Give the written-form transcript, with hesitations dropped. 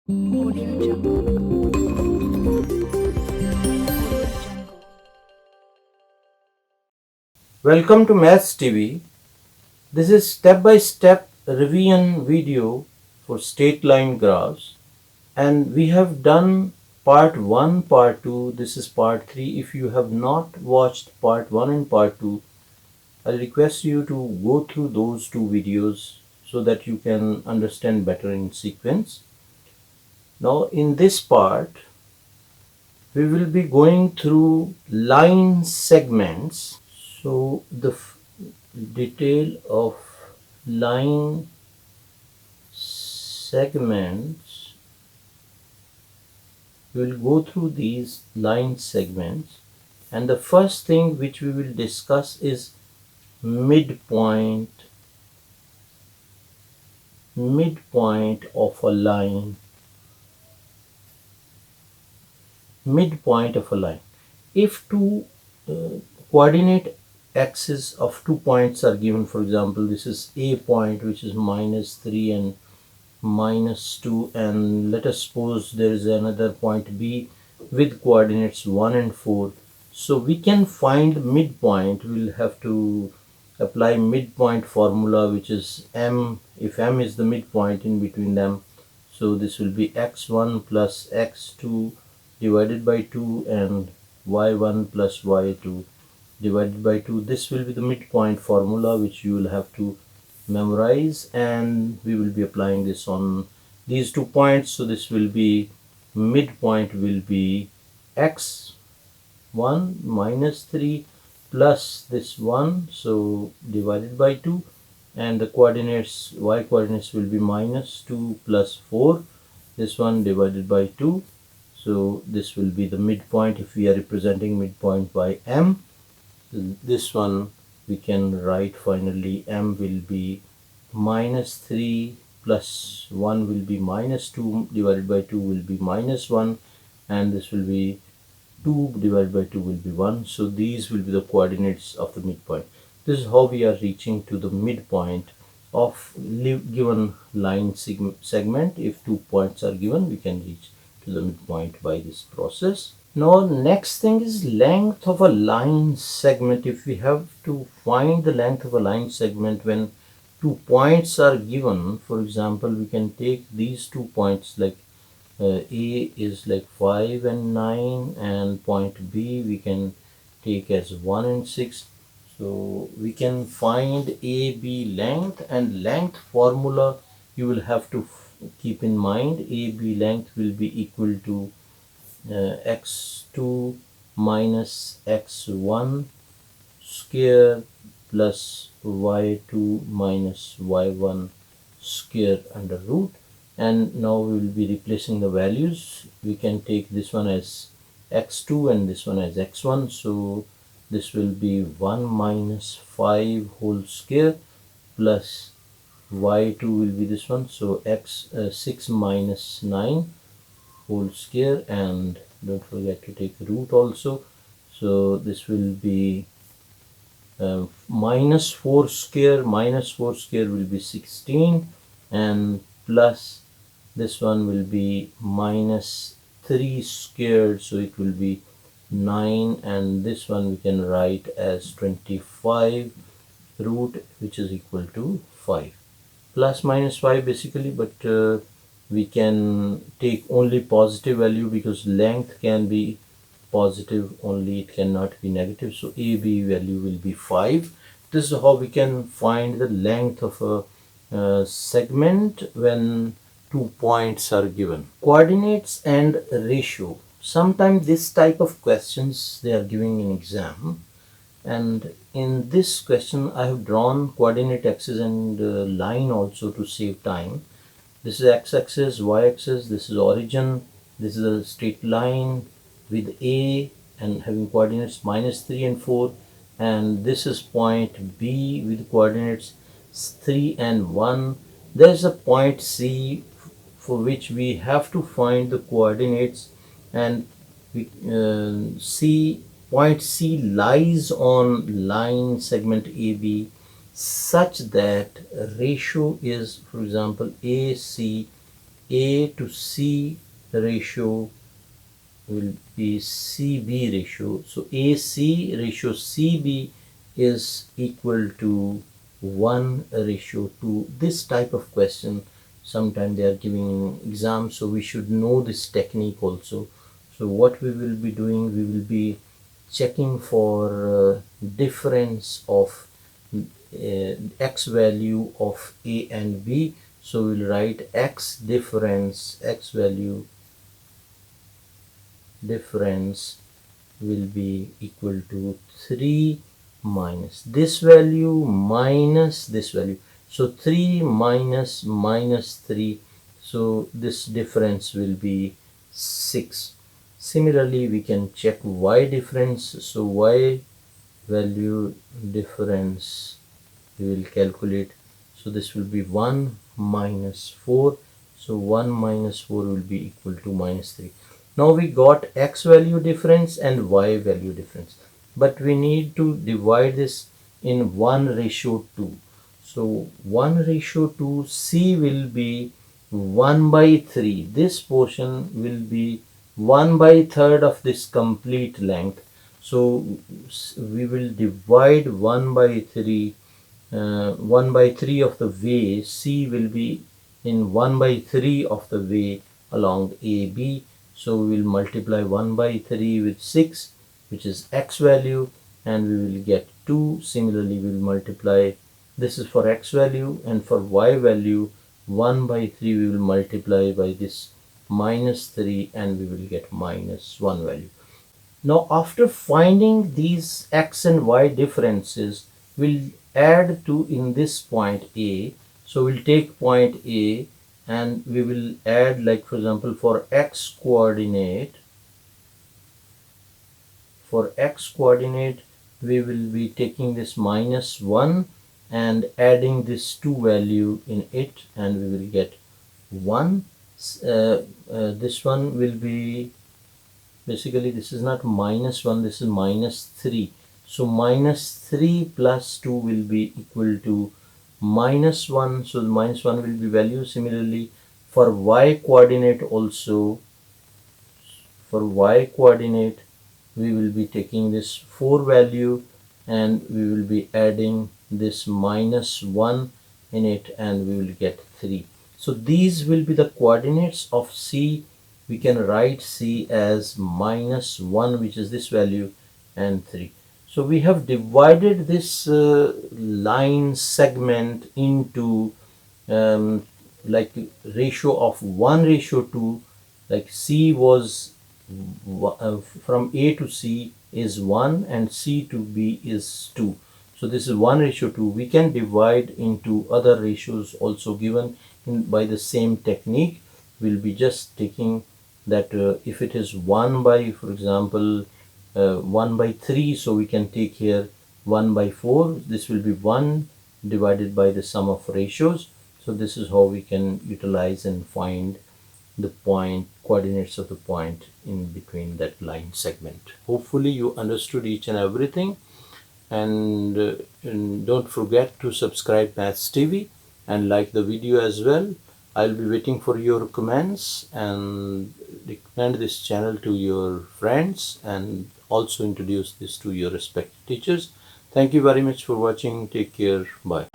Audio Jungle. Audio Jungle. Welcome to Maths TV. This is step-by-step revision video for straight line graphs, and we have done part 1, part 2. This is part 3. If you have not watched part 1 and part 2, I request you to go through those two videos so that you can understand better in sequence. Now in this part, we will be going through line segments. So the detail of line segments, we will go through these line segments, and the first thing which we will discuss is midpoint of a line. Midpoint of a line. If two coordinate axes of 2 points are given, for example, this is A point, which is -3 and -2, and let us suppose there is another point B with coordinates 1 and 4. So we can find midpoint. We'll have to apply midpoint formula, which is m, if m is the midpoint in between them. So this will be x1 plus x2 divided by 2 and y1 plus y2 divided by 2. This will be the midpoint formula which you will have to memorize, and we will be applying this on these 2 points. So this will be midpoint will be x1 minus 3 plus this 1, so divided by 2, and the coordinates, y coordinates will be -2 plus 4, this one divided by 2. So this will be the midpoint if we are representing midpoint by m. This one we can write finally m will be -3 plus 1 will be -2 divided by 2 will be -1, and this will be 2 divided by 2 will be 1. So these will be the coordinates of the midpoint. This is how we are reaching to the midpoint of given line segment. If 2 points are given, we can reach to the midpoint by this process. Now next thing is length of a line segment. If we have to find the length of a line segment when 2 points are given, for example, we can take these 2 points, like A is like 5 and 9, and point B we can take as 1 and 6. So we can find AB length, and length formula you will have to keep in mind. AB length will be equal to x2 minus x1 square plus y2 minus y1 square under root. And now we will be replacing the values. We can take this one as x2 and this one as x1. So this will be 1 minus 5 whole square plus y2 will be this one, so 6 minus 9 whole square, and don't forget to take root also. So this will be minus 4 square will be 16, and plus this one will be minus 3 squared, so it will be 9, and this one we can write as 25 root, which is equal to 5. Plus minus 5 basically, but we can take only positive value because length can be positive only, it cannot be negative. So AB value will be 5. This is how we can find the length of a segment when 2 points are given. Coordinates and ratio. Sometimes this type of questions they are giving in exam, and in this question I have drawn coordinate axis and line also to save time. This is x-axis, y-axis, this is origin, this is a straight line with A and having coordinates -3 and 4, and this is point B with coordinates 3 and 1. There is a point C for which we have to find the coordinates, and we point C lies on line segment AB such that ratio is, for example, AC A to C ratio will be CB ratio. So AC ratio CB is equal to 1:2. This type of question sometimes they are giving in exam, so we should know this technique also. So what we will be doing, we will be checking for difference of x value of A and B. So we'll write x value difference will be equal to 3 minus this value minus this value. So 3 minus 3, so this difference will be 6. Similarly, we can check y difference. So y value difference we will calculate. So this will be 1 minus 4. So 1 minus 4 will be equal to minus 3. Now we got x value difference and y value difference, but we need to divide this in 1:2. So 1:2, C will be 1/3. This portion will be 1/3 of this complete length. So we will divide 1/3. 1/3 of the way. C will be in 1/3 of the way along AB. So we will multiply 1/3 with 6, which is x value, and we will get 2. Similarly, we will multiply, this is for x value, and for y value 1/3 we will multiply by this minus 3, and we will get minus 1 value. Now after finding these x and y differences, we'll add to in this point A. So we'll take point A and we will add, like for example, for x coordinate we will be taking this minus 1 and adding this 2 value in it, and we will get 1. This one will be, basically this is not minus 1, this is minus 3. So minus 3 plus 2 will be equal to minus 1. So the minus 1 will be value. Similarly, for y coordinate also, we will be taking this 4 value and we will be adding this minus 1 in it, and we will get 3. So these will be the coordinates of C. We can write C as minus 1, which is this value, and 3. So we have divided this line segment into like ratio of 1:2. Like C was from A to C is 1 and C to B is 2. So this is 1:2. We can divide into other ratios also given by the same technique. We'll be just taking that if it is 1 by, for example, 1/3, so we can take here 1/4. This will be 1 divided by the sum of ratios. So this is how we can utilize and find the point coordinates of the point in between that line segment. Hopefully you understood each and everything, and don't forget to subscribe Maths TV and like the video as well. I'll be waiting for your comments, and recommend this channel to your friends and also introduce this to your respected teachers. Thank you very much for watching. Take care. Bye.